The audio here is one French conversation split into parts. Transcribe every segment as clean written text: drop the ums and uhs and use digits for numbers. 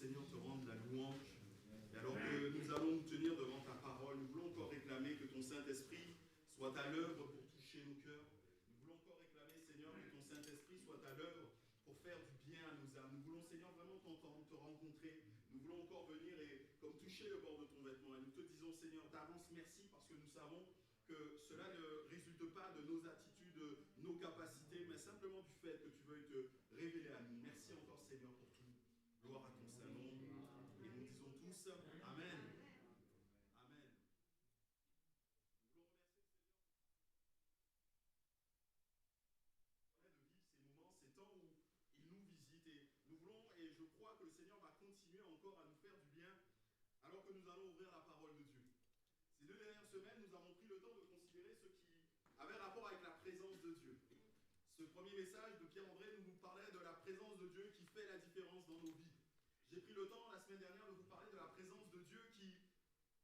Seigneur, te rendre la louange. Et alors que nous allons nous tenir devant ta parole, nous voulons encore réclamer que ton Saint-Esprit soit à l'œuvre pour toucher nos cœurs. Nous voulons encore réclamer, Seigneur, que ton Saint-Esprit soit à l'œuvre pour faire du bien à nos âmes. Nous voulons, Seigneur, vraiment t'entendre, te rencontrer. Nous voulons encore venir et comme toucher le bord de ton vêtement. Et nous te disons, Seigneur, d'avance merci parce que nous savons que cela ne résulte pas de nos attitudes, de nos capacités, mais simplement du fait que tu veuilles te révéler à nous. Merci encore, Seigneur, pour tout. Gloire à ton Saint-Nom. Et nous disons tous, Amen. Amen. Nous voulons remercier le Seigneur de vivre ces moments, ces temps où il nous visite. Et nous voulons, et je crois que le Seigneur va continuer encore à nous faire du bien alors que nous allons ouvrir la parole de Dieu. Ces 2 dernières semaines, nous avons pris le temps de considérer ce qui avait rapport avec la présence de Dieu. Ce premier message de Pierre-André nous parlait de la présence de Dieu qui fait la différence dans nos vies. J'ai pris le temps la semaine dernière de vous parler de la présence de Dieu qui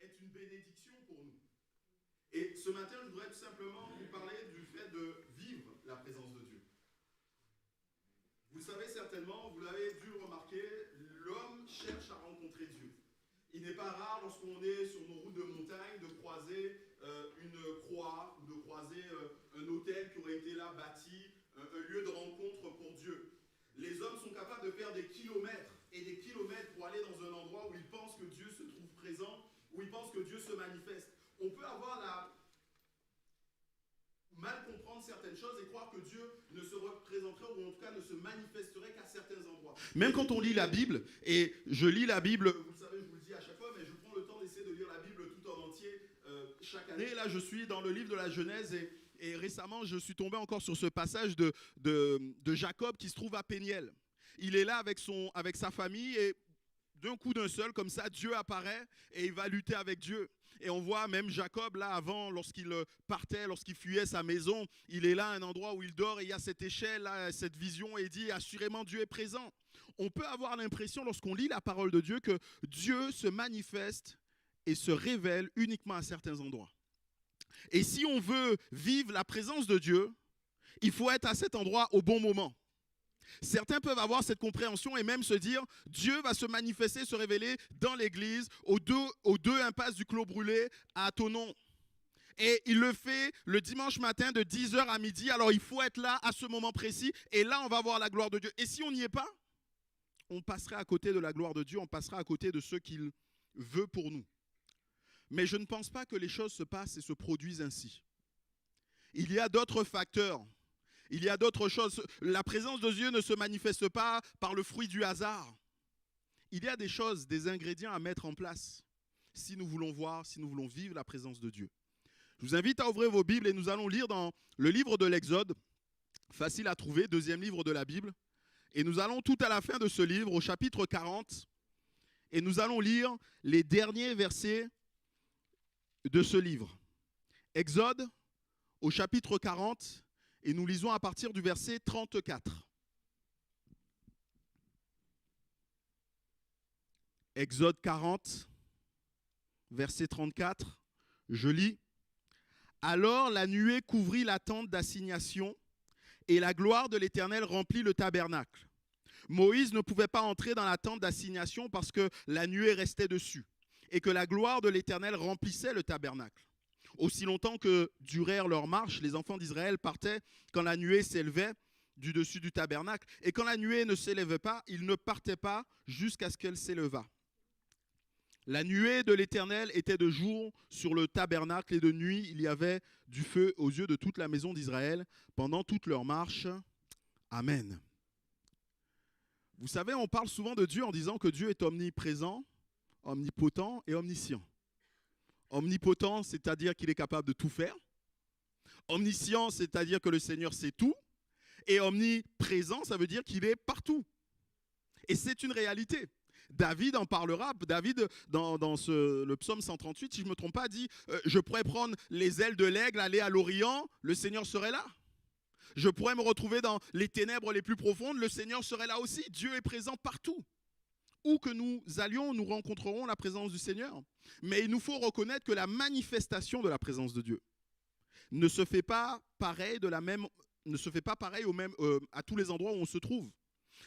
est une bénédiction pour nous. Et ce matin, je voudrais tout simplement vous parler du fait de vivre la présence de Dieu. Vous savez certainement, vous l'avez dû remarquer, l'homme cherche à rencontrer Dieu. Il n'est pas rare lorsqu'on est sur nos routes de montagne de croiser une croix ou de croiser un autel qui aurait été là bâti, un lieu de rencontre pour Dieu. Les hommes sont capables de faire des kilomètres et des kilomètres pour aller dans un endroit où ils pensent que Dieu se trouve présent, où ils pensent que Dieu se manifeste. On peut avoir mal comprendre certaines choses et croire que Dieu ne se représenterait ou en tout cas ne se manifesterait qu'à certains endroits. Même quand on lit la Bible, et je lis la Bible, vous le savez, je vous le dis à chaque fois, mais je prends le temps d'essayer de lire la Bible tout en entier chaque année. Là, je suis dans le livre de la Genèse et récemment, je suis tombé encore sur ce passage de Jacob qui se trouve à Péniel. Il est là avec sa famille et d'un coup d'un seul, comme ça, Dieu apparaît et il va lutter avec Dieu. Et on voit même Jacob, là, avant, lorsqu'il partait, lorsqu'il fuyait sa maison, il est là, à un endroit où il dort, et il y a cette échelle, là, cette vision, et il dit, assurément, Dieu est présent. On peut avoir l'impression, lorsqu'on lit la parole de Dieu, que Dieu se manifeste et se révèle uniquement à certains endroits. Et si on veut vivre la présence de Dieu, il faut être à cet endroit au bon moment. Certains peuvent avoir cette compréhension et même se dire Dieu va se manifester, se révéler dans l'église, aux deux impasses du Clos Brûlé à Thonon. Et il le fait le dimanche matin de 10h à midi. Alors il faut être là à ce moment précis et là on va voir la gloire de Dieu. Et si on n'y est pas, on passerait à côté de la gloire de Dieu, on passera à côté de ce qu'il veut pour nous. Mais je ne pense pas que les choses se passent et se produisent ainsi. Il y a d'autres facteurs. Il y a d'autres choses. La présence de Dieu ne se manifeste pas par le fruit du hasard. Il y a des choses, des ingrédients à mettre en place si nous voulons voir, si nous voulons vivre la présence de Dieu. Je vous invite à ouvrir vos Bibles et nous allons lire dans le livre de l'Exode, facile à trouver, 2e livre de la Bible. Et nous allons tout à la fin de ce livre, au chapitre 40, et nous allons lire les derniers versets de ce livre. Exode, au chapitre 40, et nous lisons à partir du verset 34. Exode 40, verset 34, je lis. Alors la nuée couvrit la tente d'assignation et la gloire de l'Éternel remplit le tabernacle. Moïse ne pouvait pas entrer dans la tente d'assignation parce que la nuée restait dessus et que la gloire de l'Éternel remplissait le tabernacle. Aussi longtemps que durèrent leurs marches, les enfants d'Israël partaient quand la nuée s'élevait du dessus du tabernacle. Et quand la nuée ne s'élevait pas, ils ne partaient pas jusqu'à ce qu'elle s'élevât. La nuée de l'Éternel était de jour sur le tabernacle et de nuit, il y avait du feu aux yeux de toute la maison d'Israël pendant toute leur marche. Amen. Vous savez, on parle souvent de Dieu en disant que Dieu est omniprésent, omnipotent et omniscient. Omnipotent, c'est-à-dire qu'il est capable de tout faire. Omniscient, c'est-à-dire que le Seigneur sait tout. Et omniprésent, ça veut dire qu'il est partout. Et c'est une réalité. David en parlera. David, dans le psaume 138, si je ne me trompe pas, dit « Je pourrais prendre les ailes de l'aigle, aller à l'Orient, le Seigneur serait là. Je pourrais me retrouver dans les ténèbres les plus profondes, le Seigneur serait là aussi. Dieu est présent partout. Où que nous allions, nous rencontrerons la présence du Seigneur. Mais il nous faut reconnaître que la manifestation de la présence de Dieu ne se fait pas pareil à tous les endroits où on se trouve.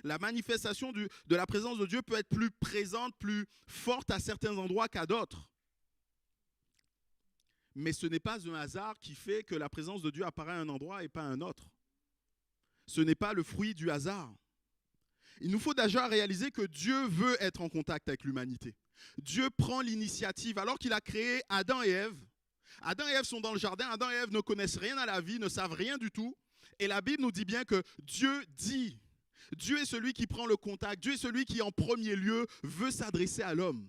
La manifestation de la présence de Dieu peut être plus présente, plus forte à certains endroits qu'à d'autres. Mais ce n'est pas un hasard qui fait que la présence de Dieu apparaît à un endroit et pas à un autre. Ce n'est pas le fruit du hasard. Il nous faut déjà réaliser que Dieu veut être en contact avec l'humanité. Dieu prend l'initiative alors qu'il a créé Adam et Ève. Adam et Ève sont dans le jardin. Adam et Ève ne connaissent rien à la vie, ne savent rien du tout. Et la Bible nous dit bien que Dieu dit. Dieu est celui qui prend le contact. Dieu est celui qui, en premier lieu, veut s'adresser à l'homme.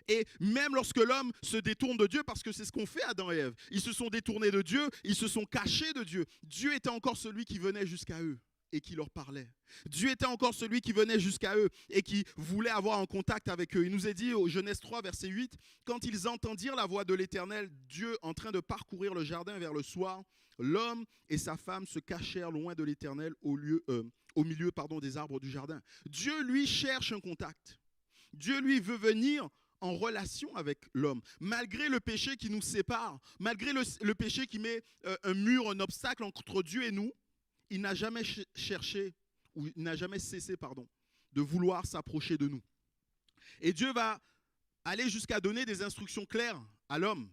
Et même lorsque l'homme se détourne de Dieu, parce que c'est ce qu'ont fait Adam et Ève, ils se sont détournés de Dieu, ils se sont cachés de Dieu. Dieu était encore celui qui venait jusqu'à eux et qui leur parlait. Dieu était encore celui qui venait jusqu'à eux et qui voulait avoir un contact avec eux. Il nous est dit au Genèse 3, verset 8, « Quand ils entendirent la voix de l'Éternel, Dieu en train de parcourir le jardin vers le soir, l'homme et sa femme se cachèrent loin de l'Éternel au milieu des arbres du jardin. » Dieu, lui, cherche un contact. Dieu, lui, veut venir en relation avec l'homme. Malgré le péché qui nous sépare, malgré le péché qui met un mur, un obstacle entre Dieu et nous, il n'a jamais cherché, ou il n'a jamais cessé, de vouloir s'approcher de nous. Et Dieu va aller jusqu'à donner des instructions claires à l'homme.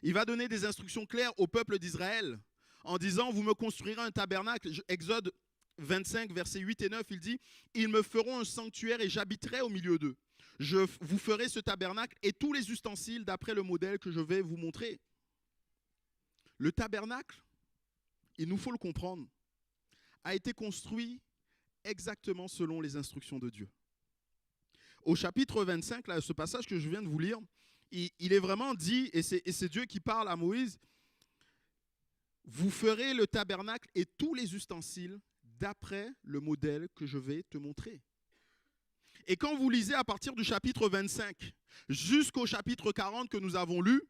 Il va donner des instructions claires au peuple d'Israël en disant, vous me construirez un tabernacle. Exode 25, versets 8 et 9, il dit, ils me feront un sanctuaire et j'habiterai au milieu d'eux. Je vous ferai ce tabernacle et tous les ustensiles d'après le modèle que je vais vous montrer. Le tabernacle, il nous faut le comprendre, a été construit exactement selon les instructions de Dieu. Au chapitre 25, là, ce passage que je viens de vous lire, il est vraiment dit, et c'est Dieu qui parle à Moïse, « Vous ferez le tabernacle et tous les ustensiles d'après le modèle que je vais te montrer. » Et quand vous lisez à partir du chapitre 25 jusqu'au chapitre 40 que nous avons lu,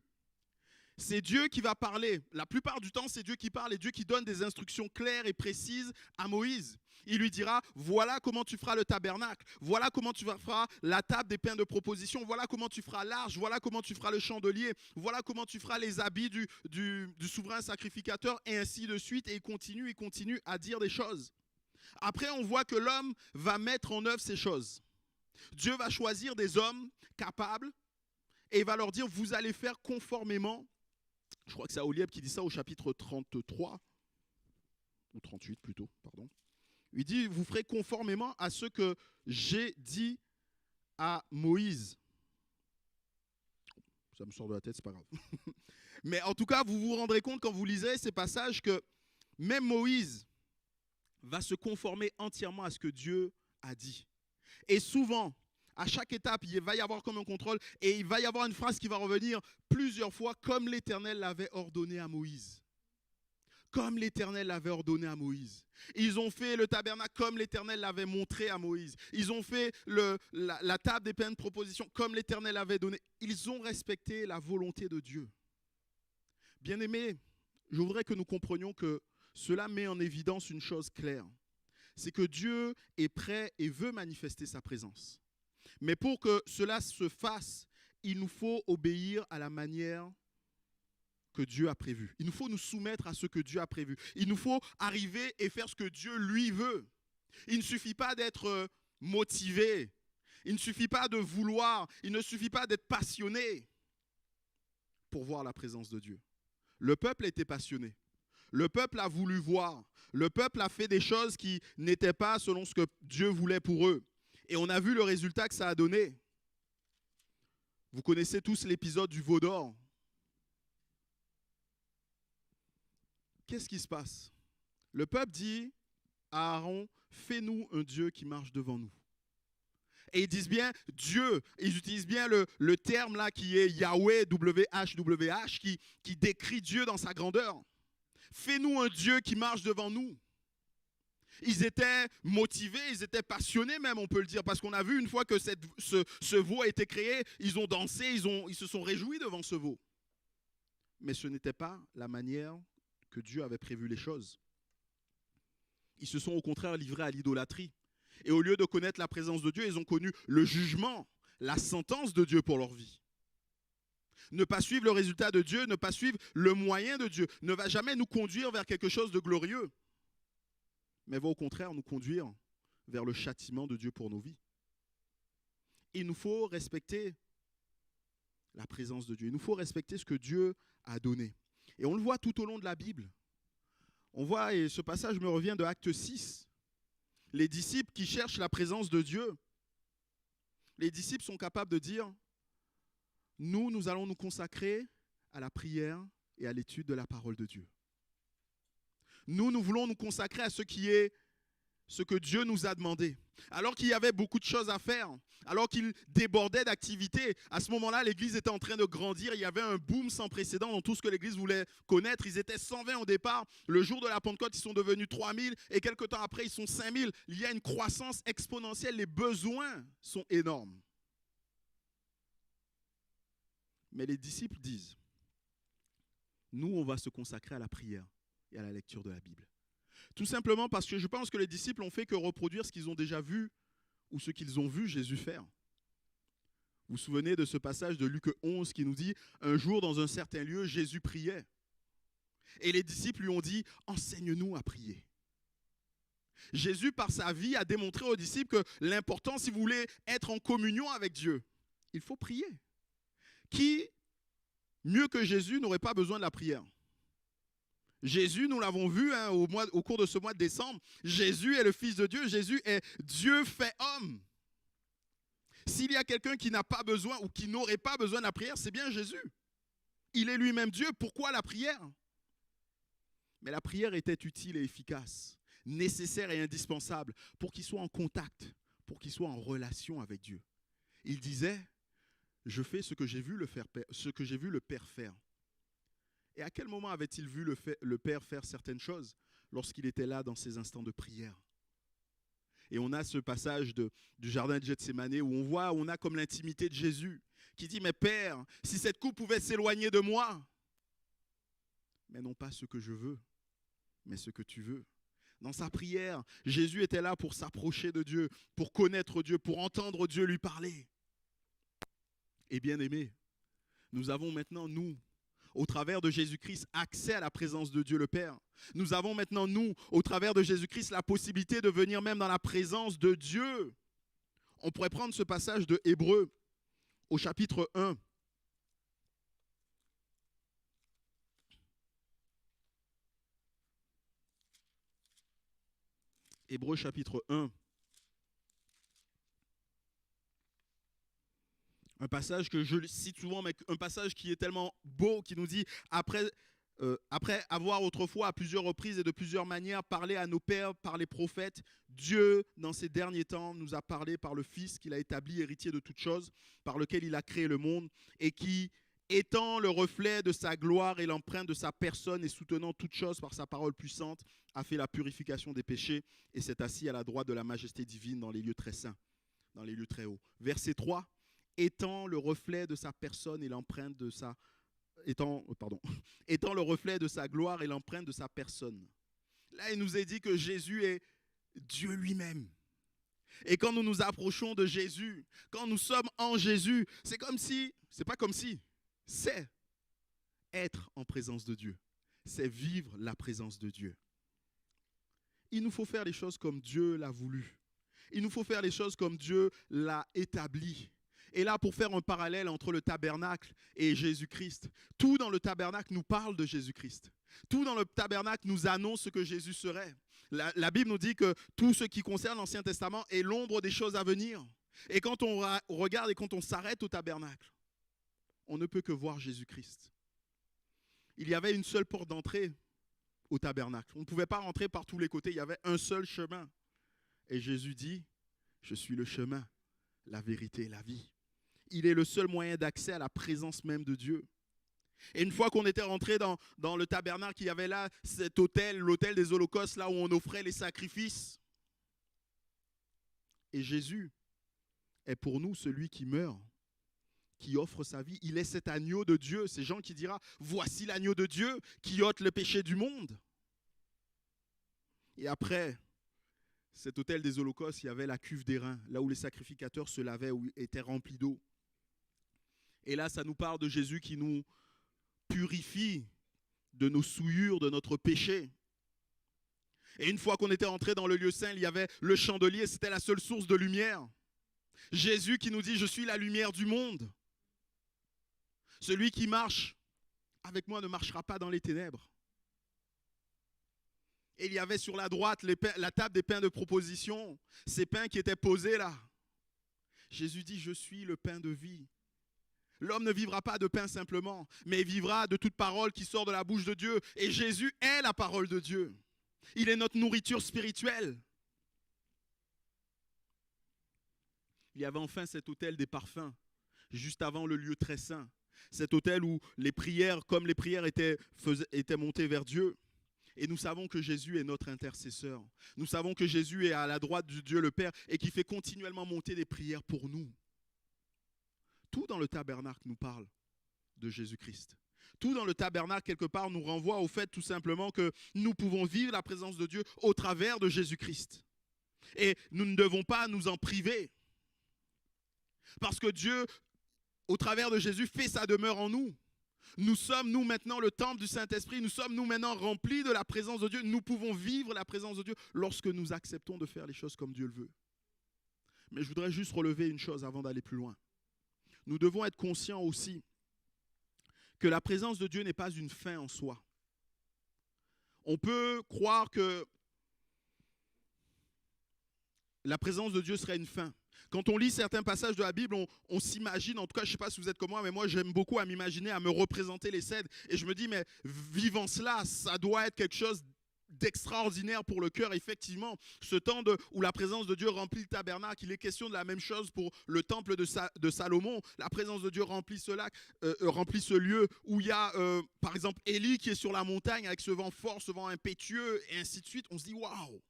c'est Dieu qui va parler. La plupart du temps, c'est Dieu qui parle et Dieu qui donne des instructions claires et précises à Moïse. Il lui dira, voilà comment tu feras le tabernacle, voilà comment tu feras la table des pains de proposition, voilà comment tu feras l'arche, voilà comment tu feras le chandelier, voilà comment tu feras les habits du souverain sacrificateur, et ainsi de suite. Et il continue à dire des choses. Après, on voit que l'homme va mettre en œuvre ces choses. Dieu va choisir des hommes capables et il va leur dire, vous allez faire conformément, je crois que c'est Olieb qui dit ça au chapitre 33, ou 38 plutôt, pardon. Il dit, vous ferez conformément à ce que j'ai dit à Moïse. Ça me sort de la tête, c'est pas grave. Mais en tout cas, vous vous rendrez compte quand vous lisez ces passages que même Moïse va se conformer entièrement à ce que Dieu a dit. Et souvent, à chaque étape, il va y avoir comme un contrôle et il va y avoir une phrase qui va revenir plusieurs fois, comme l'Éternel l'avait ordonné à Moïse. Comme l'Éternel l'avait ordonné à Moïse. Ils ont fait le tabernacle comme l'Éternel l'avait montré à Moïse. Ils ont fait la table des pains de proposition comme l'Éternel l'avait donné. Ils ont respecté la volonté de Dieu. Bien-aimés, je voudrais que nous comprenions que cela met en évidence une chose claire. C'est que Dieu est prêt et veut manifester sa présence. Mais pour que cela se fasse, il nous faut obéir à la manière que Dieu a prévue. Il nous faut nous soumettre à ce que Dieu a prévu. Il nous faut arriver et faire ce que Dieu lui veut. Il ne suffit pas d'être motivé. Il ne suffit pas de vouloir. Il ne suffit pas d'être passionné pour voir la présence de Dieu. Le peuple était passionné. Le peuple a voulu voir. Le peuple a fait des choses qui n'étaient pas selon ce que Dieu voulait pour eux. Et on a vu le résultat que ça a donné. Vous connaissez tous l'épisode du veau d'or. Qu'est-ce qui se passe? Le peuple dit à Aaron, fais-nous un Dieu qui marche devant nous. Et ils disent bien Dieu, ils utilisent bien le terme là qui est Yahweh, WHWH, qui décrit Dieu dans sa grandeur. Fais-nous un Dieu qui marche devant nous. Ils étaient motivés, ils étaient passionnés même, on peut le dire, parce qu'on a vu une fois que ce veau a été créé, ils ont dansé, ils se sont réjouis devant ce veau. Mais ce n'était pas la manière que Dieu avait prévu les choses. Ils se sont au contraire livrés à l'idolâtrie. Et au lieu de connaître la présence de Dieu, ils ont connu le jugement, la sentence de Dieu pour leur vie. Ne pas suivre le résultat de Dieu, ne pas suivre le moyen de Dieu, ne va jamais nous conduire vers quelque chose de glorieux, mais va au contraire nous conduire vers le châtiment de Dieu pour nos vies. Il nous faut respecter la présence de Dieu. Il nous faut respecter ce que Dieu a donné. Et on le voit tout au long de la Bible. On voit, et ce passage me revient de Acte 6, les disciples qui cherchent la présence de Dieu. Les disciples sont capables de dire, nous allons nous consacrer à la prière et à l'étude de la parole de Dieu. Nous voulons nous consacrer à ce qui est ce que Dieu nous a demandé. Alors qu'il y avait beaucoup de choses à faire, alors qu'il débordait d'activités, à ce moment-là, l'Église était en train de grandir. Il y avait un boom sans précédent dans tout ce que l'Église voulait connaître. Ils étaient 120 au départ. Le jour de la Pentecôte, ils sont devenus 3000 et quelques temps après, ils sont 5000. Il y a une croissance exponentielle. Les besoins sont énormes. Mais les disciples disent, nous, on va se consacrer à la prière et à la lecture de la Bible. Tout simplement parce que je pense que les disciples ont fait que reproduire ce qu'ils ont déjà vu ou ce qu'ils ont vu Jésus faire. Vous vous souvenez de ce passage de Luc 11 qui nous dit « Un jour, dans un certain lieu, Jésus priait. Et les disciples lui ont dit « Enseigne-nous à prier. » Jésus, par sa vie, a démontré aux disciples que l'important, si vous voulez être en communion avec Dieu, il faut prier. Qui, mieux que Jésus, n'aurait pas besoin de la prière? Jésus, nous l'avons vu au cours de ce mois de décembre, Jésus est le Fils de Dieu, Jésus est Dieu fait homme. S'il y a quelqu'un qui n'a pas besoin ou qui n'aurait pas besoin de la prière, c'est bien Jésus. Il est lui-même Dieu, pourquoi la prière? Mais la prière était utile et efficace, nécessaire et indispensable pour qu'il soit en contact, pour qu'il soit en relation avec Dieu. Il disait, je fais ce que j'ai vu le Père faire. Et à quel moment avait-il vu le Père faire certaines choses? Lorsqu'il était là dans ses instants de prière. Et on a ce passage du jardin de Gethsémani où on a comme l'intimité de Jésus qui dit, mais Père, si cette coupe pouvait s'éloigner de moi, mais non pas ce que je veux, mais ce que tu veux. Dans sa prière, Jésus était là pour s'approcher de Dieu, pour connaître Dieu, pour entendre Dieu lui parler. Et bien aimés, nous avons maintenant, au travers de Jésus-Christ, accès à la présence de Dieu le Père. Nous avons maintenant, au travers de Jésus-Christ, la possibilité de venir même dans la présence de Dieu. On pourrait prendre ce passage de Hébreux au chapitre 1. Hébreux chapitre 1. Un passage que je cite souvent, mais un passage qui est tellement beau, qui nous dit, après avoir autrefois à plusieurs reprises et de plusieurs manières parlé à nos pères par les prophètes, Dieu, dans ces derniers temps, nous a parlé par le Fils qu'il a établi héritier de toutes choses, par lequel il a créé le monde, et qui, étant le reflet de sa gloire et l'empreinte de sa personne et soutenant toutes choses par sa parole puissante, a fait la purification des péchés et s'est assis à la droite de la majesté divine dans les lieux très saints, dans les lieux très hauts. Verset 3. Étant le reflet de sa personne et l'empreinte de sa étant le reflet de sa gloire et l'empreinte de sa personne. Là, il nous est dit que Jésus est Dieu lui-même. Et quand nous nous approchons de Jésus, quand nous sommes en Jésus, c'est être en présence de Dieu. C'est vivre la présence de Dieu. Il nous faut faire les choses comme Dieu l'a voulu. Il nous faut faire les choses comme Dieu l'a établi. Et là, pour faire un parallèle entre le tabernacle et Jésus-Christ, tout dans le tabernacle nous parle de Jésus-Christ. Tout dans le tabernacle nous annonce ce que Jésus serait. La Bible nous dit que tout ce qui concerne l'Ancien Testament est l'ombre des choses à venir. Et quand on regarde et quand on s'arrête au tabernacle, on ne peut que voir Jésus-Christ. Il y avait une seule porte d'entrée au tabernacle. On ne pouvait pas rentrer par tous les côtés, il y avait un seul chemin. Et Jésus dit, je suis le chemin, la vérité et la vie. Il est le seul moyen d'accès à la présence même de Dieu. Et une fois qu'on était rentré dans le tabernacle, il y avait là cet autel, l'autel des holocaustes, là où on offrait les sacrifices. Et Jésus est pour nous celui qui meurt, qui offre sa vie. Il est cet agneau de Dieu. C'est Jean qui dira, voici l'agneau de Dieu qui ôte le péché du monde. Et après cet autel des holocaustes, il y avait la cuve d'airain, là où les sacrificateurs se lavaient, où étaient remplis d'eau. Et là, ça nous parle de Jésus qui nous purifie de nos souillures, de notre péché. Et une fois qu'on était entré dans le lieu saint, il y avait le chandelier, c'était la seule source de lumière. Jésus qui nous dit, je suis la lumière du monde. Celui qui marche avec moi ne marchera pas dans les ténèbres. Et il y avait sur la droite la table des pains de proposition, ces pains qui étaient posés là. Jésus dit, je suis le pain de vie. L'homme ne vivra pas de pain simplement, mais il vivra de toute parole qui sort de la bouche de Dieu. Et Jésus est la parole de Dieu. Il est notre nourriture spirituelle. Il y avait enfin cet autel des parfums, juste avant le lieu très saint. Cet autel où les prières, comme les prières étaient montées vers Dieu. Et nous savons que Jésus est notre intercesseur. Nous savons que Jésus est à la droite de Dieu le Père et qui fait continuellement monter des prières pour nous. Tout dans le tabernacle nous parle de Jésus-Christ. Tout dans le tabernacle, quelque part, nous renvoie au fait tout simplement que nous pouvons vivre la présence de Dieu au travers de Jésus-Christ. Et nous ne devons pas nous en priver. Parce que Dieu, au travers de Jésus, fait sa demeure en nous. Nous sommes, nous, maintenant, le temple du Saint-Esprit. Nous sommes, nous, maintenant, remplis de la présence de Dieu. Nous pouvons vivre la présence de Dieu lorsque nous acceptons de faire les choses comme Dieu le veut. Mais je voudrais juste relever une chose avant d'aller plus loin. Nous devons être conscients aussi que la présence de Dieu n'est pas une fin en soi. On peut croire que la présence de Dieu serait une fin. Quand on lit certains passages de la Bible, on s'imagine, en tout cas, je ne sais pas si vous êtes comme moi, mais moi j'aime beaucoup à m'imaginer, à me représenter les scènes. Et je me dis, mais vivant cela, ça doit être quelque chose d'extraordinaire pour le cœur. Effectivement, ce temps où la présence de Dieu remplit le tabernacle, il est question de la même chose pour le temple de Salomon. La présence de Dieu remplit ce lieu où il y a, par exemple, Élie qui est sur la montagne avec ce vent fort, ce vent impétueux, et ainsi de suite. On se dit, waouh,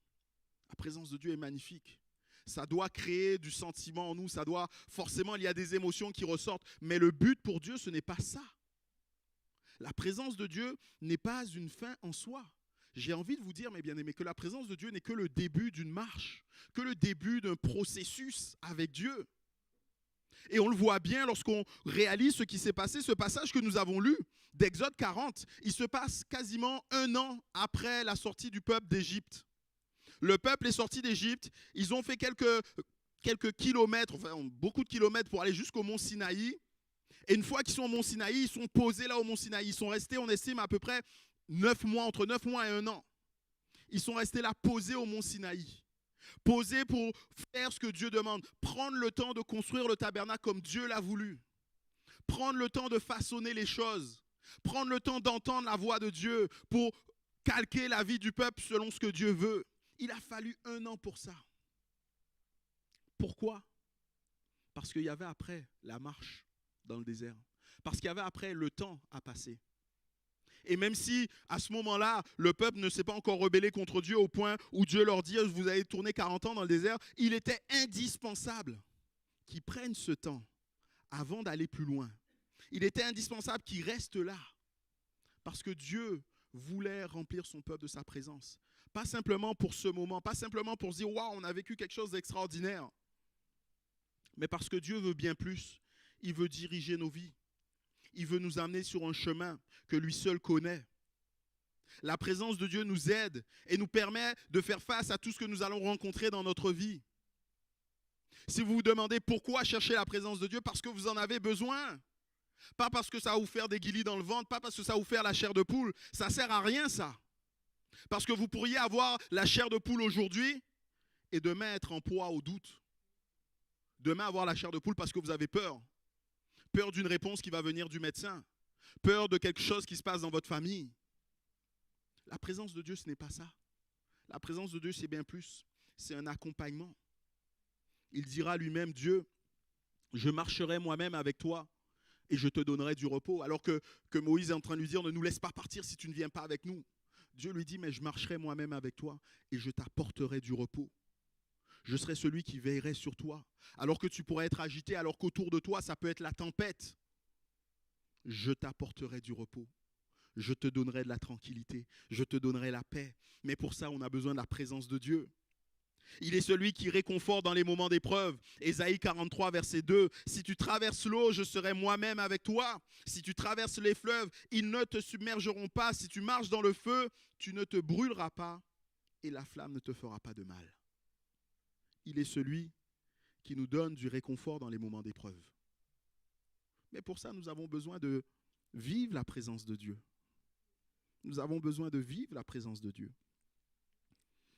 la présence de Dieu est magnifique. Ça doit créer du sentiment en nous, forcément, il y a des émotions qui ressortent. Mais le but pour Dieu, ce n'est pas ça. La présence de Dieu n'est pas une fin en soi. J'ai envie de vous dire, mes bien-aimés, que la présence de Dieu n'est que le début d'une marche, que le début d'un processus avec Dieu. Et on le voit bien lorsqu'on réalise ce qui s'est passé, ce passage que nous avons lu d'Exode 40. Il se passe quasiment 1 an après la sortie du peuple d'Égypte. Le peuple est sorti d'Égypte, ils ont fait quelques kilomètres, enfin beaucoup de kilomètres pour aller jusqu'au mont Sinaï. Et une fois qu'ils sont au mont Sinaï, ils sont posés là au mont Sinaï. Ils sont restés, on estime, à peu près 9 mois, entre 9 mois et 1 an. Ils sont restés là posés au mont Sinaï. Posés pour faire ce que Dieu demande. Prendre le temps de construire le tabernacle comme Dieu l'a voulu. Prendre le temps de façonner les choses. Prendre le temps d'entendre la voix de Dieu pour calquer la vie du peuple selon ce que Dieu veut. Il a fallu 1 an pour ça. Pourquoi? Parce qu'il y avait après la marche dans le désert. Parce qu'il y avait après le temps à passer. Et même si à ce moment-là, le peuple ne s'est pas encore rebellé contre Dieu au point où Dieu leur dit « Vous allez tourner 40 ans dans le désert », il était indispensable qu'ils prennent ce temps avant d'aller plus loin. Il était indispensable qu'ils restent là. Parce que Dieu voulait remplir son peuple de sa présence. Pas simplement pour ce moment, pas simplement pour se dire « Waouh, on a vécu quelque chose d'extraordinaire ». Mais parce que Dieu veut bien plus. Il veut diriger nos vies. Il veut nous amener sur un chemin que lui seul connaît. La présence de Dieu nous aide et nous permet de faire face à tout ce que nous allons rencontrer dans notre vie. Si vous vous demandez pourquoi chercher la présence de Dieu, parce que vous en avez besoin. Pas parce que ça va vous faire des guilis dans le ventre, pas parce que ça va vous faire la chair de poule. Ça ne sert à rien ça. Parce que vous pourriez avoir la chair de poule aujourd'hui et demain être en proie au doute. Demain avoir la chair de poule parce que vous avez peur. Peur d'une réponse qui va venir du médecin. Peur de quelque chose qui se passe dans votre famille. La présence de Dieu, ce n'est pas ça. La présence de Dieu, c'est bien plus. C'est un accompagnement. Il dira lui-même, Dieu, je marcherai moi-même avec toi et je te donnerai du repos. Alors que Moïse est en train de lui dire, ne nous laisse pas partir si tu ne viens pas avec nous. Dieu lui dit, mais je marcherai moi-même avec toi et je t'apporterai du repos. Je serai celui qui veillerait sur toi. Alors que tu pourrais être agité, alors qu'autour de toi, ça peut être la tempête. Je t'apporterai du repos. Je te donnerai de la tranquillité. Je te donnerai la paix. Mais pour ça, on a besoin de la présence de Dieu. Il est celui qui réconforte dans les moments d'épreuve. Ésaïe 43, verset 2. Si tu traverses l'eau, je serai moi-même avec toi. Si tu traverses les fleuves, ils ne te submergeront pas. Si tu marches dans le feu, tu ne te brûleras pas et la flamme ne te fera pas de mal. Il est celui qui nous donne du réconfort dans les moments d'épreuve. Mais pour ça, nous avons besoin de vivre la présence de Dieu. Nous avons besoin de vivre la présence de Dieu.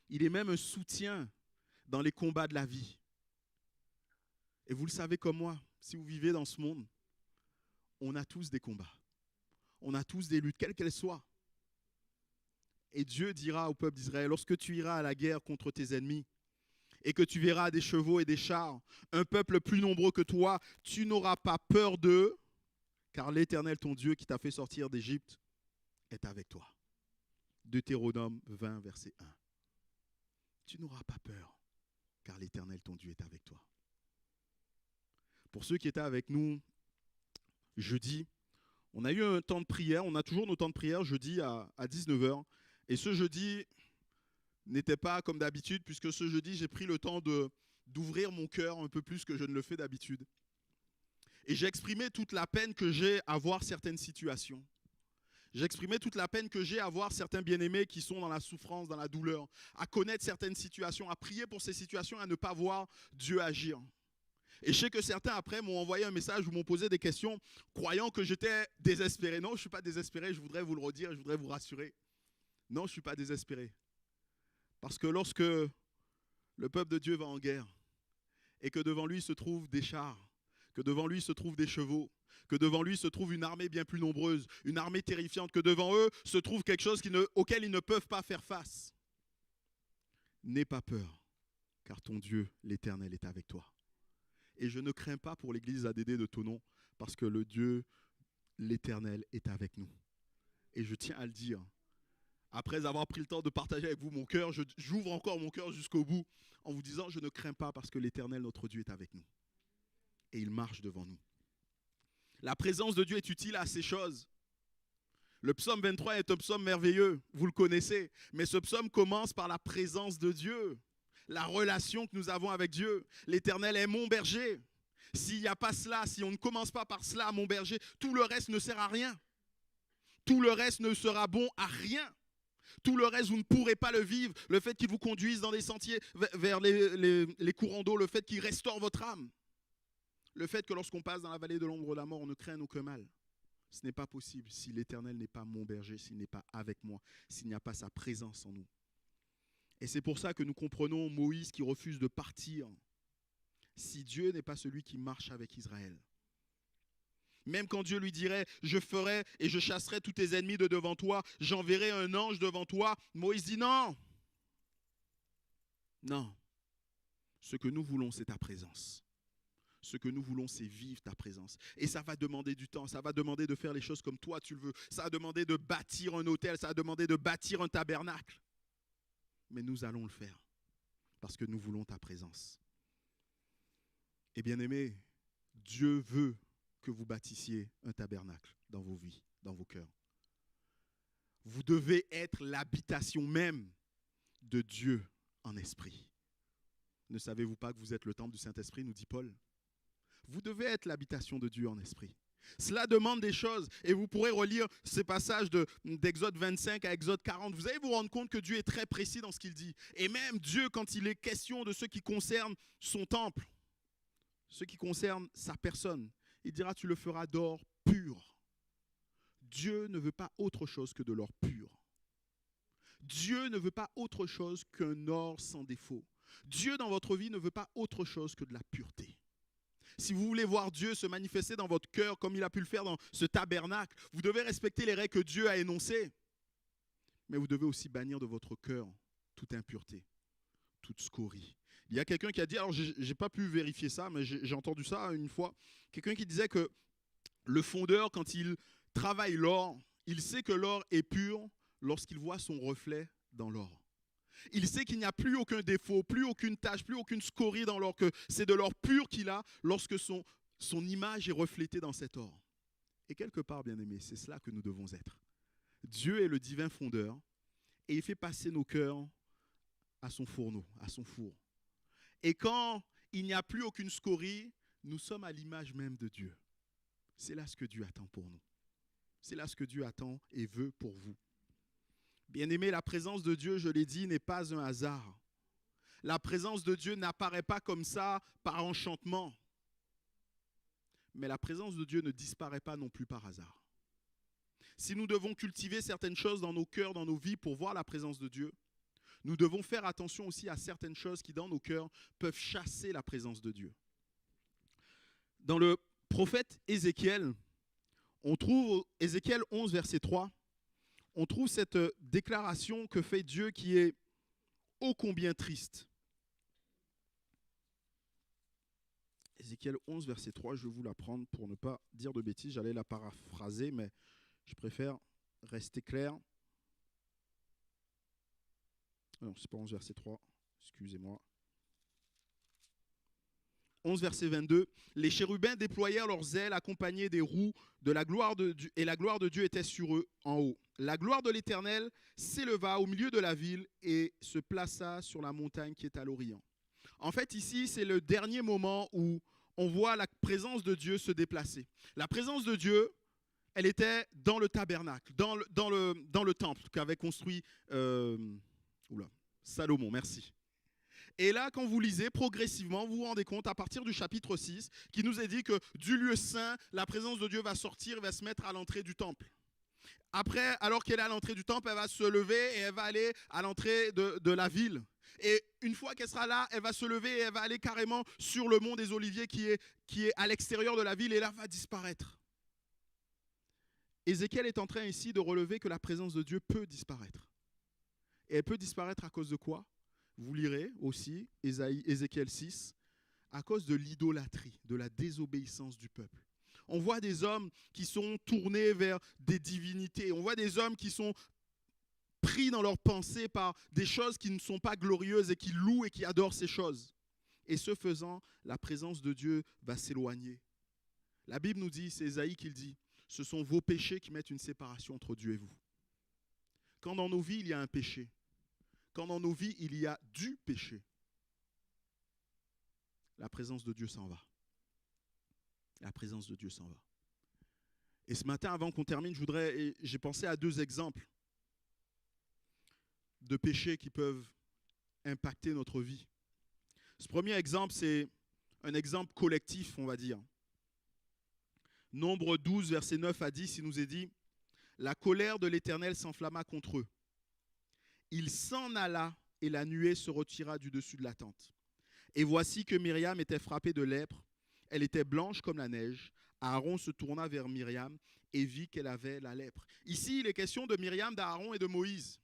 Il est même un soutien dans les combats de la vie. Et vous le savez comme moi, si vous vivez dans ce monde, on a tous des combats. On a tous des luttes, quelles qu'elles soient. Et Dieu dira au peuple d'Israël, lorsque tu iras à la guerre contre tes ennemis, et que tu verras des chevaux et des chars, un peuple plus nombreux que toi, tu n'auras pas peur d'eux, car l'Éternel, ton Dieu, qui t'a fait sortir d'Égypte, est avec toi. Deutéronome 20, verset 1. Tu n'auras pas peur, car l'Éternel, ton Dieu, est avec toi. Pour ceux qui étaient avec nous jeudi, on a eu un temps de prière, on a toujours nos temps de prière jeudi à 19h. Et ce jeudi n'était pas comme d'habitude, puisque ce jeudi, j'ai pris le temps d'ouvrir mon cœur un peu plus que je ne le fais d'habitude. Et j'ai exprimé toute la peine que j'ai à voir certaines situations. J'ai exprimé toute la peine que j'ai à voir certains bien-aimés qui sont dans la souffrance, dans la douleur, à connaître certaines situations, à prier pour ces situations, à ne pas voir Dieu agir. Et je sais que certains, après, m'ont envoyé un message ou m'ont posé des questions, croyant que j'étais désespéré. Non, je ne suis pas désespéré, je voudrais vous le redire, je voudrais vous rassurer. Non, je ne suis pas désespéré. Parce que lorsque le peuple de Dieu va en guerre, et que devant lui se trouvent des chars, que devant lui se trouvent des chevaux, que devant lui se trouve une armée bien plus nombreuse, une armée terrifiante, que devant eux se trouve quelque chose auquel ils ne peuvent pas faire face. N'aie pas peur, car ton Dieu, l'Éternel, est avec toi. Et je ne crains pas pour l'église ADD de Thonon, parce que le Dieu, l'Éternel, est avec nous. Et je tiens à le dire, après avoir pris le temps de partager avec vous mon cœur, j'ouvre encore mon cœur jusqu'au bout, en vous disant, je ne crains pas parce que l'Éternel, notre Dieu, est avec nous. Et il marche devant nous. La présence de Dieu est utile à ces choses. Le psaume 23 est un psaume merveilleux, vous le connaissez. Mais ce psaume commence par la présence de Dieu, la relation que nous avons avec Dieu. L'Éternel est mon berger. S'il n'y a pas cela, si on ne commence pas par cela, mon berger, tout le reste ne sert à rien. Tout le reste ne sera bon à rien. Tout le reste, vous ne pourrez pas le vivre. Le fait qu'il vous conduise dans des sentiers vers les courants d'eau, le fait qu'il restaure votre âme. Le fait que lorsqu'on passe dans la vallée de l'ombre de la mort, on ne craint aucun mal. Ce n'est pas possible si l'Éternel n'est pas mon berger, s'il n'est pas avec moi, s'il n'y a pas sa présence en nous. Et c'est pour ça que nous comprenons Moïse qui refuse de partir si Dieu n'est pas celui qui marche avec Israël. Même quand Dieu lui dirait, je ferai et je chasserai tous tes ennemis de devant toi, j'enverrai un ange devant toi, Moïse dit non. Non. Ce que nous voulons, c'est ta présence. Ce que nous voulons, c'est vivre ta présence. Et ça va demander du temps, ça va demander de faire les choses comme toi tu le veux. Ça va demander de bâtir un hôtel, ça va demander de bâtir un tabernacle. Mais nous allons le faire parce que nous voulons ta présence. Et bien aimé, Dieu veut que vous bâtissiez un tabernacle dans vos vies, dans vos cœurs. Vous devez être l'habitation même de Dieu en esprit. Ne savez-vous pas que vous êtes le temple du Saint-Esprit, nous dit Paul? Vous devez être l'habitation de Dieu en esprit. Cela demande des choses et vous pourrez relire ces passages d'Exode 25 à Exode 40. Vous allez vous rendre compte que Dieu est très précis dans ce qu'il dit. Et même Dieu, quand il est question de ce qui concerne son temple, ce qui concerne sa personne, il dira tu le feras d'or pur. Dieu ne veut pas autre chose que de l'or pur. Dieu ne veut pas autre chose qu'un or sans défaut. Dieu dans votre vie ne veut pas autre chose que de la pureté. Si vous voulez voir Dieu se manifester dans votre cœur comme il a pu le faire dans ce tabernacle, vous devez respecter les règles que Dieu a énoncées. Mais vous devez aussi bannir de votre cœur toute impureté, toute scorie. Il y a quelqu'un qui a dit, alors je n'ai pas pu vérifier ça, mais j'ai entendu ça une fois, quelqu'un qui disait que le fondeur, quand il travaille l'or, il sait que l'or est pur lorsqu'il voit son reflet dans l'or. Il sait qu'il n'y a plus aucun défaut, plus aucune tache, plus aucune scorie dans l'or, que c'est de l'or pur qu'il a lorsque son image est reflétée dans cet or. Et quelque part, bien aimé, c'est cela que nous devons être. Dieu est le divin fondeur et il fait passer nos cœurs à son fourneau, à son four. Et quand il n'y a plus aucune scorie, nous sommes à l'image même de Dieu. C'est là ce que Dieu attend pour nous. C'est là ce que Dieu attend et veut pour vous. Bien-aimé, la présence de Dieu, je l'ai dit, n'est pas un hasard. La présence de Dieu n'apparaît pas comme ça par enchantement. Mais la présence de Dieu ne disparaît pas non plus par hasard. Si nous devons cultiver certaines choses dans nos cœurs, dans nos vies pour voir la présence de Dieu, nous devons faire attention aussi à certaines choses qui dans nos cœurs peuvent chasser la présence de Dieu. Dans le prophète Ézéchiel, on trouve Ézéchiel 11, verset 3, on trouve cette déclaration que fait Dieu qui est ô combien triste. Ézéchiel 11, verset 3, je vais vous la prendre pour ne pas dire de bêtises. J'allais la paraphraser, mais je préfère rester clair. Non, c'est pas 11, verset 3, excusez-moi. 11, verset 22. Les chérubins déployèrent leurs ailes accompagnés des roues de la gloire de Dieu, et la gloire de Dieu était sur eux en haut. La gloire de l'Éternel s'éleva au milieu de la ville et se plaça sur la montagne qui est à l'Orient. En fait, ici, c'est le dernier moment où on voit la présence de Dieu se déplacer. La présence de Dieu, elle était dans le tabernacle, dans le temple qu'avait construit Salomon, merci. Et là, quand vous lisez progressivement, vous vous rendez compte à partir du chapitre 6, qui nous est dit que du lieu saint, la présence de Dieu va sortir et va se mettre à l'entrée du temple. Après, alors qu'elle est à l'entrée du temple, elle va se lever et elle va aller à l'entrée de la ville. Et une fois qu'elle sera là, elle va se lever et elle va aller carrément sur le mont des Oliviers qui est à l'extérieur de la ville et là va disparaître. Ézéchiel est en train ici de relever que la présence de Dieu peut disparaître. Et elle peut disparaître à cause de quoi? Vous lirez aussi Ézéchiel 6, à cause de l'idolâtrie, de la désobéissance du peuple. On voit des hommes qui sont tournés vers des divinités. On voit des hommes qui sont pris dans leurs pensées par des choses qui ne sont pas glorieuses et qui louent et qui adorent ces choses. Et ce faisant, la présence de Dieu va s'éloigner. La Bible nous dit, c'est Ésaïe qui le dit, ce sont vos péchés qui mettent une séparation entre Dieu et vous. Quand dans nos vies, il y a un péché, quand dans nos vies, il y a du péché, la présence de Dieu s'en va. La présence de Dieu s'en va. Et ce matin, avant qu'on termine, j'ai pensé à 2 exemples de péchés qui peuvent impacter notre vie. Ce premier exemple, c'est un exemple collectif, on va dire. Nombre 12, versets 9 à 10, il nous est dit « La colère de l'Éternel s'enflamma contre eux. Il s'en alla et la nuée se retira du dessus de la tente. Et voici que Myriam était frappée de lèpre. Elle était blanche comme la neige. Aaron se tourna vers Myriam et vit qu'elle avait la lèpre. » Ici, il est question de Myriam, d'Aaron et de Moïse.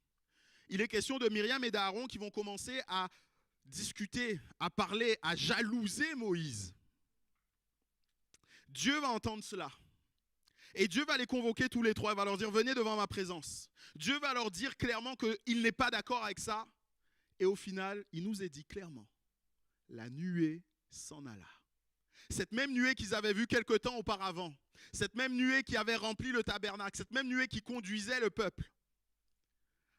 Il est question de Myriam et d'Aaron qui vont commencer à discuter, à parler, à jalouser Moïse. Dieu va entendre cela. Et Dieu va les convoquer tous les trois. Il va leur dire, venez devant ma présence. Dieu va leur dire clairement qu'il n'est pas d'accord avec ça. Et au final, il nous est dit clairement, la nuée s'en alla. Cette même nuée qu'ils avaient vue quelque temps auparavant, cette même nuée qui avait rempli le tabernacle, cette même nuée qui conduisait le peuple,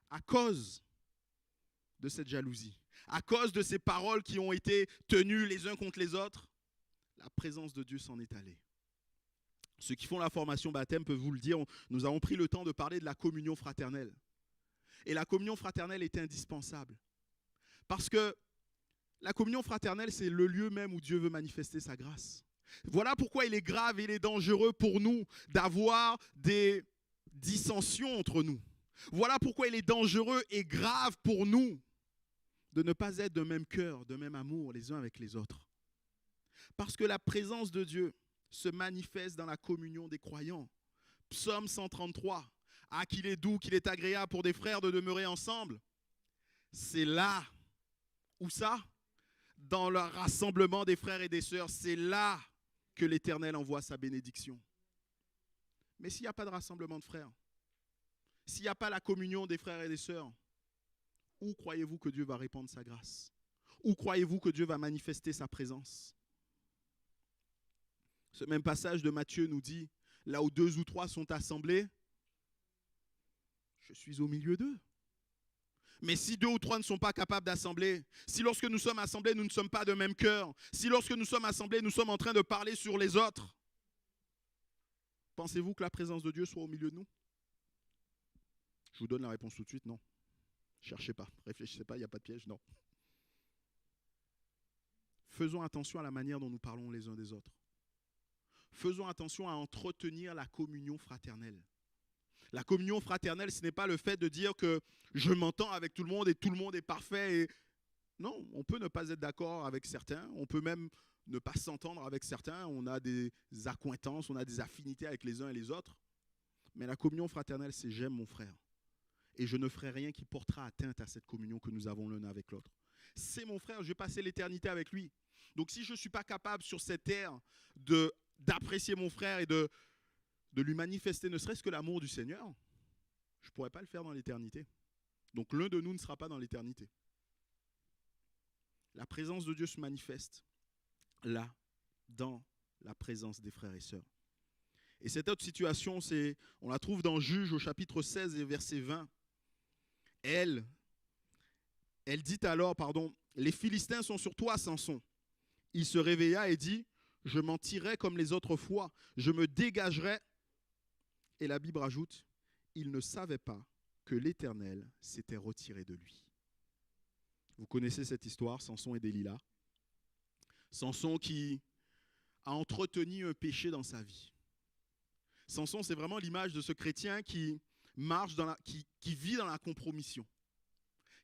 à cause de cette jalousie, à cause de ces paroles qui ont été tenues les uns contre les autres, la présence de Dieu s'en est allée. Ceux qui font la formation baptême peuvent vous le dire, nous avons pris le temps de parler de la communion fraternelle. Et la communion fraternelle est indispensable. Parce que la communion fraternelle, c'est le lieu même où Dieu veut manifester sa grâce. Voilà pourquoi il est grave et il est dangereux pour nous d'avoir des dissensions entre nous. Voilà pourquoi il est dangereux et grave pour nous de ne pas être de même cœur, de même amour les uns avec les autres. Parce que la présence de Dieu se manifeste dans la communion des croyants. Psaume 133. Ah, qu'il est doux, qu'il est agréable pour des frères de demeurer ensemble. C'est là. Où ça? Dans le rassemblement des frères et des sœurs. C'est là que l'Éternel envoie sa bénédiction. Mais s'il n'y a pas de rassemblement de frères, s'il n'y a pas la communion des frères et des sœurs, où croyez-vous que Dieu va répandre sa grâce? Où croyez-vous que Dieu va manifester sa présence? Ce même passage de Matthieu nous dit, là où 2 ou 3 sont assemblés, je suis au milieu d'eux. Mais si 2 ou 3 ne sont pas capables d'assembler, si lorsque nous sommes assemblés, nous ne sommes pas de même cœur, si lorsque nous sommes assemblés, nous sommes en train de parler sur les autres, pensez-vous que la présence de Dieu soit au milieu de nous? Je vous donne la réponse tout de suite, non. Cherchez pas, réfléchissez pas, il n'y a pas de piège, non. Faisons attention à la manière dont nous parlons les uns des autres. Faisons attention à entretenir la communion fraternelle. La communion fraternelle, ce n'est pas le fait de dire que je m'entends avec tout le monde et tout le monde est parfait. Non, on peut ne pas être d'accord avec certains, on peut même ne pas s'entendre avec certains, on a des accointances, on a des affinités avec les uns et les autres. Mais la communion fraternelle, c'est j'aime mon frère. Et je ne ferai rien qui portera atteinte à cette communion que nous avons l'un avec l'autre. C'est mon frère, je vais passer l'éternité avec lui. Donc si je ne suis pas capable sur cette terre d'apprécier mon frère et de lui manifester ne serait-ce que l'amour du Seigneur, je ne pourrais pas le faire dans l'éternité. Donc l'un de nous ne sera pas dans l'éternité. La présence de Dieu se manifeste là, dans la présence des frères et sœurs. Et cette autre situation, on la trouve dans Juges au chapitre 16 et verset 20. Elle dit alors, les Philistins sont sur toi, Samson. Il se réveilla et dit, je m'en tirerai comme les autres fois, je me dégagerai. Et la Bible ajoute, il ne savait pas que l'Éternel s'était retiré de lui. Vous connaissez cette histoire, Samson et Delilah. Samson qui a entretenu un péché dans sa vie. Samson, c'est vraiment l'image de ce chrétien qui marche qui vit dans la compromission,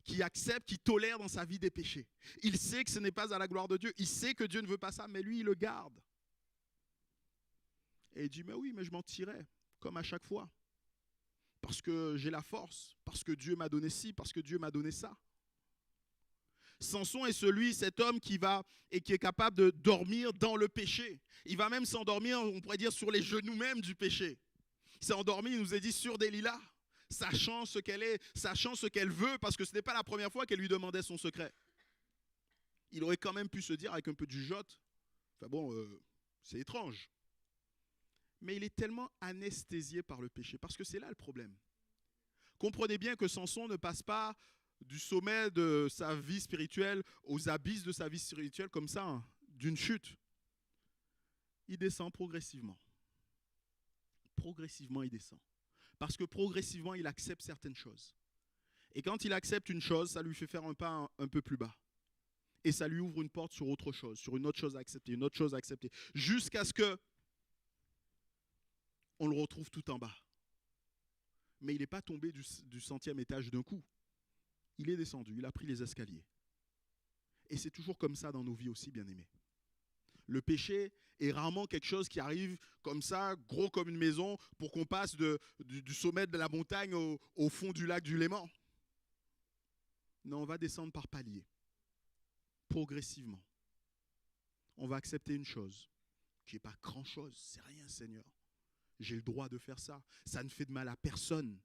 qui accepte, qui tolère dans sa vie des péchés. Il sait que ce n'est pas à la gloire de Dieu, il sait que Dieu ne veut pas ça, mais lui, il le garde. Et il dit, mais oui, mais je m'en tirerai, comme à chaque fois. Parce que j'ai la force, parce que Dieu m'a donné ci, parce que Dieu m'a donné ça. Samson est cet homme qui est capable de dormir dans le péché. Il va même s'endormir, on pourrait dire, sur les genoux même du péché. Il s'est endormi, il nous a dit, sur Delilah, sachant ce qu'elle est, sachant ce qu'elle veut, parce que ce n'est pas la première fois qu'elle lui demandait son secret. Il aurait quand même pu se dire avec un peu de jugeote, enfin bon, c'est étrange. Mais il est tellement anesthésié par le péché, parce que c'est là le problème. Comprenez bien que Samson ne passe pas du sommet de sa vie spirituelle aux abysses de sa vie spirituelle comme ça, hein, d'une chute. Il descend progressivement. Progressivement, il descend. Parce que progressivement, il accepte certaines choses. Et quand il accepte une chose, ça lui fait faire un pas un peu plus bas. Et ça lui ouvre une porte sur autre chose, sur une autre chose à accepter, une autre chose à accepter, jusqu'à ce que on le retrouve tout en bas. Mais il n'est pas tombé du 100e étage d'un coup. Il est descendu, il a pris les escaliers. Et c'est toujours comme ça dans nos vies aussi, bien-aimés. Le péché est rarement quelque chose qui arrive comme ça, gros comme une maison, pour qu'on passe du sommet de la montagne au fond du lac du Léman. Non, on va descendre par paliers, progressivement. On va accepter une chose, qui n'est pas grand-chose, c'est rien, Seigneur. J'ai le droit de faire ça, ça ne fait de mal à personne.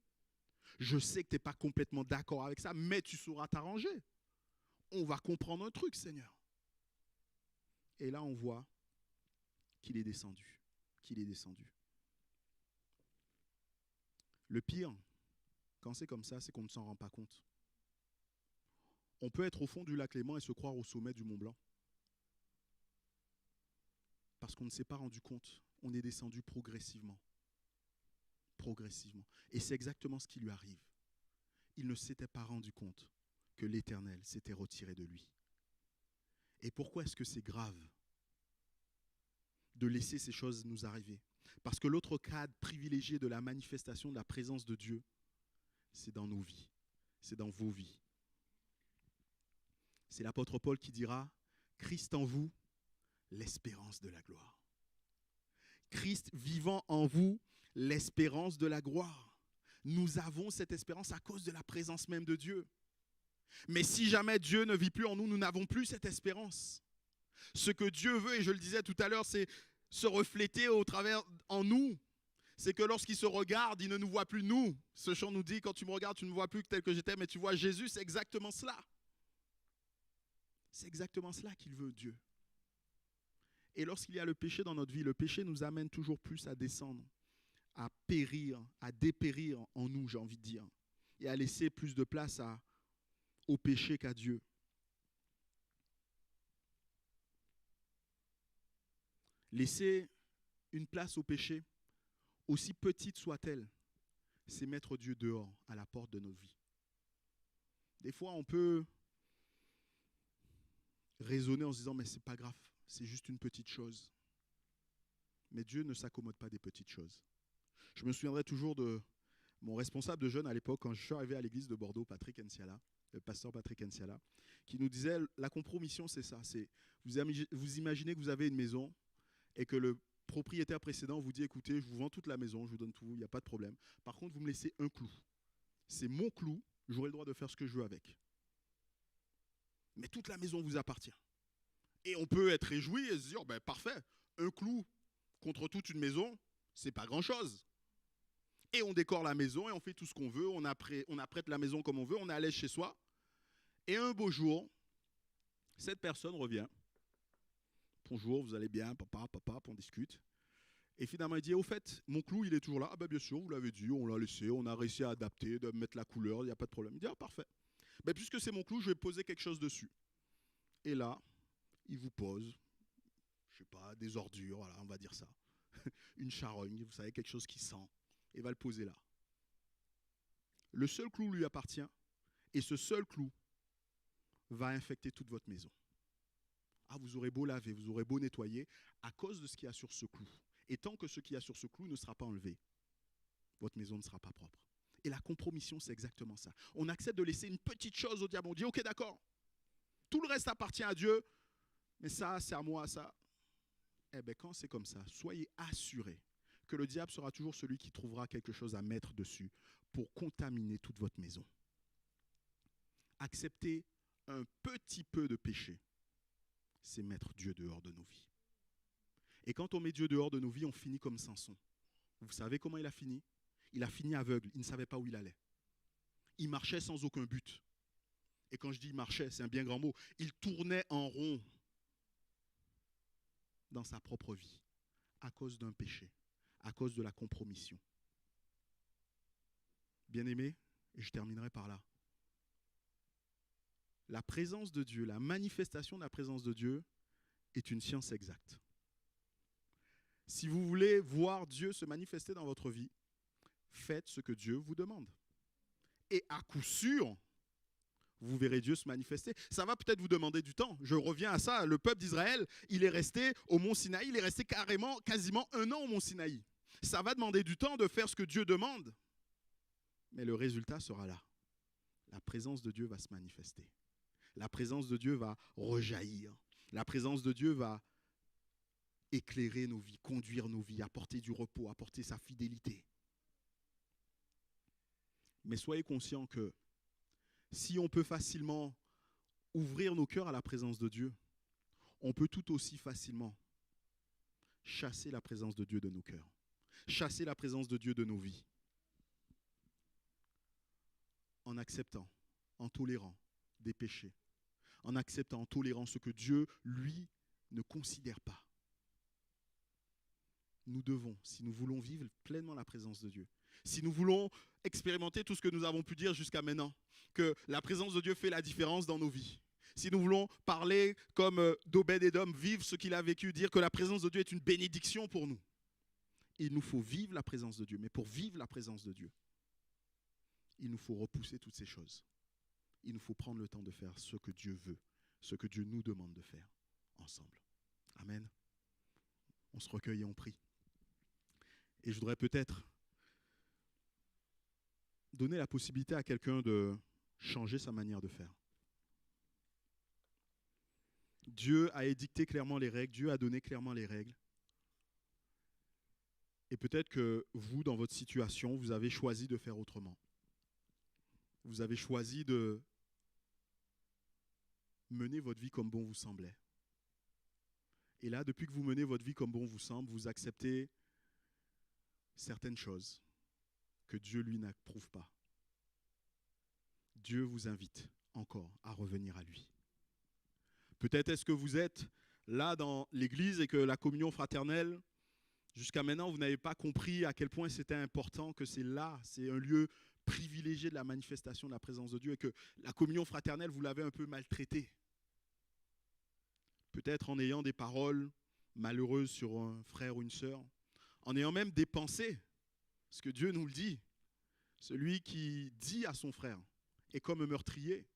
Je sais que tu n'es pas complètement d'accord avec ça, mais tu sauras t'arranger. On va comprendre un truc, Seigneur. Et là, on voit qu'il est descendu. Le pire, quand c'est comme ça, c'est qu'on ne s'en rend pas compte. On peut être au fond du lac Léman et se croire au sommet du Mont Blanc. Parce qu'on ne s'est pas rendu compte. On est descendu progressivement. Progressivement. Et c'est exactement ce qui lui arrive. Il ne s'était pas rendu compte que l'Éternel s'était retiré de lui. Et pourquoi est-ce que c'est grave de laisser ces choses nous arriver? Parce que l'autre cadre privilégié de la manifestation de la présence de Dieu, c'est dans nos vies, c'est dans vos vies. C'est l'apôtre Paul qui dira, Christ en vous, l'espérance de la gloire. Christ vivant en vous, l'espérance de la gloire. Nous avons cette espérance à cause de la présence même de Dieu. Mais si jamais Dieu ne vit plus en nous, nous n'avons plus cette espérance. Ce que Dieu veut, et je le disais tout à l'heure, c'est se refléter au travers en nous. C'est que lorsqu'il se regarde, il ne nous voit plus nous. Ce chant nous dit, quand tu me regardes, tu ne me vois plus tel que j'étais, mais tu vois Jésus, c'est exactement cela. C'est exactement cela qu'il veut, Dieu. Et lorsqu'il y a le péché dans notre vie, le péché nous amène toujours plus à descendre, à périr, à dépérir en nous, j'ai envie de dire, et à laisser plus de place au péché qu'à Dieu. Laisser une place au péché, aussi petite soit-elle, c'est mettre Dieu dehors, à la porte de nos vies. Des fois, on peut raisonner en se disant, mais c'est pas grave, c'est juste une petite chose. Mais Dieu ne s'accommode pas des petites choses. Je me souviendrai toujours de mon responsable de jeunes à l'époque, quand je suis arrivé à l'église de Bordeaux, Patrick Enciala, le pasteur Patrick Enciala, qui nous disait, la compromission, c'est ça, c'est vous imaginez que vous avez une maison et que le propriétaire précédent vous dit, écoutez, je vous vends toute la maison, je vous donne tout, il n'y a pas de problème. Par contre, vous me laissez un clou. C'est mon clou, j'aurai le droit de faire ce que je veux avec. Mais toute la maison vous appartient. Et on peut être réjoui et se dire, ben parfait, un clou contre toute une maison, c'est pas grand-chose. Et on décore la maison et on fait tout ce qu'on veut, on apprête la maison comme on veut, on est à l'aise chez soi. Et un beau jour, cette personne revient. Bonjour, vous allez bien, papa, on discute. Et finalement, il dit, au fait, mon clou, il est toujours là. Ah ben bien sûr, vous l'avez dit, on l'a laissé, on a réussi à adapter, de mettre la couleur, il n'y a pas de problème. Il dit, ah parfait. Ben, puisque c'est mon clou, je vais poser quelque chose dessus. Et là, il vous pose, je sais pas, des ordures, voilà, on va dire ça. Une charogne, vous savez, quelque chose qui sent, et va le poser là. Le seul clou lui appartient, et ce seul clou va infecter toute votre maison. Ah, vous aurez beau laver, vous aurez beau nettoyer, à cause de ce qu'il y a sur ce clou. Et tant que ce qu'il y a sur ce clou ne sera pas enlevé, votre maison ne sera pas propre. Et la compromission, c'est exactement ça. On accepte de laisser une petite chose au diable. On dit, ok, d'accord, tout le reste appartient à Dieu, mais ça, c'est à moi, ça. Eh bien, quand c'est comme ça, soyez assurés que le diable sera toujours celui qui trouvera quelque chose à mettre dessus pour contaminer toute votre maison. Accepter un petit peu de péché, c'est mettre Dieu dehors de nos vies. Et quand on met Dieu dehors de nos vies, on finit comme Samson. Vous savez comment il a fini? Il a fini aveugle, il ne savait pas où il allait. Il marchait sans aucun but. Et quand je dis marchait, c'est un bien grand mot. Il tournait en rond dans sa propre vie à cause d'un péché, à cause de la compromission. Bien-aimés, et je terminerai par là. La présence de Dieu, la manifestation de la présence de Dieu est une science exacte. Si vous voulez voir Dieu se manifester dans votre vie, faites ce que Dieu vous demande. Et à coup sûr, vous verrez Dieu se manifester. Ça va peut-être vous demander du temps. Je reviens à ça. Le peuple d'Israël, il est resté au mont Sinaï. Il est resté quasiment 1 an au mont Sinaï. Ça va demander du temps de faire ce que Dieu demande. Mais le résultat sera là. La présence de Dieu va se manifester. La présence de Dieu va rejaillir. La présence de Dieu va éclairer nos vies, conduire nos vies, apporter du repos, apporter sa fidélité. Mais soyez conscients que si on peut facilement ouvrir nos cœurs à la présence de Dieu, on peut tout aussi facilement chasser la présence de Dieu de nos cœurs, chasser la présence de Dieu de nos vies, en acceptant, en tolérant des péchés, en acceptant, en tolérant ce que Dieu, lui, ne considère pas. Nous devons, si nous voulons vivre pleinement la présence de Dieu, si nous voulons expérimenter tout ce que nous avons pu dire jusqu'à maintenant, que la présence de Dieu fait la différence dans nos vies, si nous voulons parler comme d'Obed-Édom, vivre ce qu'il a vécu, dire que la présence de Dieu est une bénédiction pour nous, il nous faut vivre la présence de Dieu. Mais pour vivre la présence de Dieu, il nous faut repousser toutes ces choses. Il nous faut prendre le temps de faire ce que Dieu veut, ce que Dieu nous demande de faire ensemble. Amen. On se recueille et on prie. Et je voudrais peut-être donner la possibilité à quelqu'un de changer sa manière de faire. Dieu a édicté clairement les règles, Dieu a donné clairement les règles. Et peut-être que vous, dans votre situation, vous avez choisi de faire autrement. Vous avez choisi de mener votre vie comme bon vous semblait. Et là, depuis que vous menez votre vie comme bon vous semble, vous acceptez certaines choses que Dieu, lui, n'approuve pas. Dieu vous invite encore à revenir à lui. Peut-être est-ce que vous êtes là dans l'église et que la communion fraternelle, jusqu'à maintenant, vous n'avez pas compris à quel point c'était important, que c'est là, c'est un lieu privilégié de la manifestation de la présence de Dieu et que la communion fraternelle, vous l'avez un peu maltraitée. Peut-être en ayant des paroles malheureuses sur un frère ou une sœur, en ayant même des pensées, parce que Dieu nous le dit. Celui qui dit à son frère est comme un meurtrier.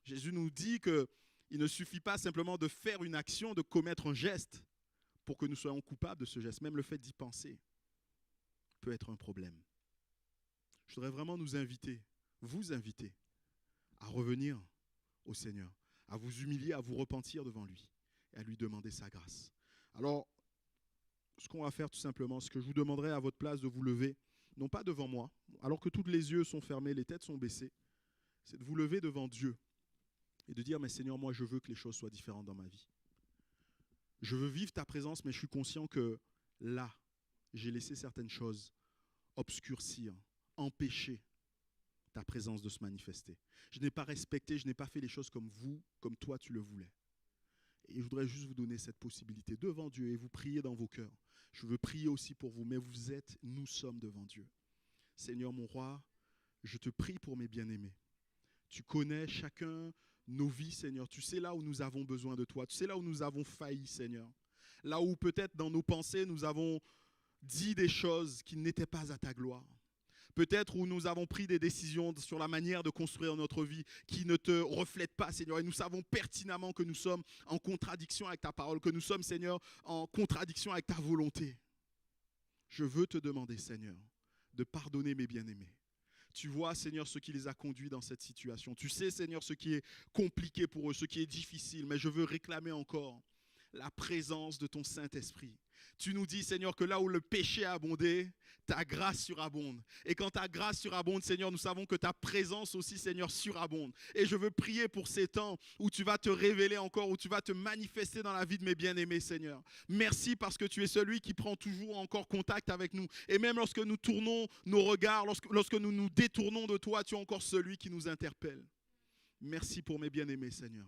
Jésus nous dit qu'il ne suffit pas simplement de faire une action, de commettre un geste pour que nous soyons coupables de ce geste. Même le fait d'y penser peut être un problème. Je voudrais vraiment nous inviter, vous inviter à revenir au Seigneur, à vous humilier, à vous repentir devant lui et à lui demander sa grâce. Alors, ce qu'on va faire tout simplement, c'est que je vous demanderai à votre place de vous lever, non pas devant moi, alors que tous les yeux sont fermés, les têtes sont baissées, c'est de vous lever devant Dieu et de dire, mais Seigneur, moi je veux que les choses soient différentes dans ma vie. Je veux vivre ta présence, mais je suis conscient que là, j'ai laissé certaines choses obscurcir, empêcher ta présence de se manifester. Je n'ai pas respecté, je n'ai pas fait les choses comme vous, comme toi tu le voulais. Et je voudrais juste vous donner cette possibilité devant Dieu et vous prier dans vos cœurs. Je veux prier aussi pour vous, mais nous sommes devant Dieu. Seigneur mon roi, je te prie pour mes bien-aimés. Tu connais chacun nos vies, Seigneur. Tu sais là où nous avons besoin de toi. Tu sais là où nous avons failli, Seigneur. Là où peut-être dans nos pensées, nous avons dit des choses qui n'étaient pas à ta gloire. Peut-être où nous avons pris des décisions sur la manière de construire notre vie qui ne te reflètent pas, Seigneur. Et nous savons pertinemment que nous sommes en contradiction avec ta parole, que nous sommes, Seigneur, en contradiction avec ta volonté. Je veux te demander, Seigneur, de pardonner mes bien-aimés. Tu vois, Seigneur, ce qui les a conduits dans cette situation. Tu sais, Seigneur, ce qui est compliqué pour eux, ce qui est difficile. Mais je veux réclamer encore la présence de ton Saint-Esprit. Tu nous dis, Seigneur, que là où le péché a abondé, ta grâce surabonde. Et quand ta grâce surabonde, Seigneur, nous savons que ta présence aussi, Seigneur, surabonde. Et je veux prier pour ces temps où tu vas te révéler encore, où tu vas te manifester dans la vie de mes bien-aimés, Seigneur. Merci parce que tu es celui qui prend toujours encore contact avec nous. Et même lorsque nous tournons nos regards, lorsque nous nous détournons de toi, tu es encore celui qui nous interpelle. Merci pour mes bien-aimés, Seigneur,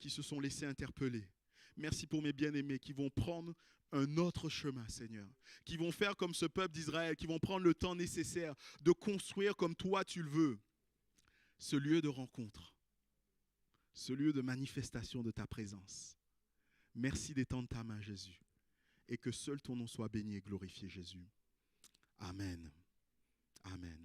qui se sont laissés interpeller. Merci pour mes bien-aimés qui vont prendre un autre chemin, Seigneur, qui vont faire comme ce peuple d'Israël, qui vont prendre le temps nécessaire de construire comme toi tu le veux, ce lieu de rencontre, ce lieu de manifestation de ta présence. Merci d'étendre ta main, Jésus, et que seul ton nom soit béni et glorifié, Jésus. Amen. Amen.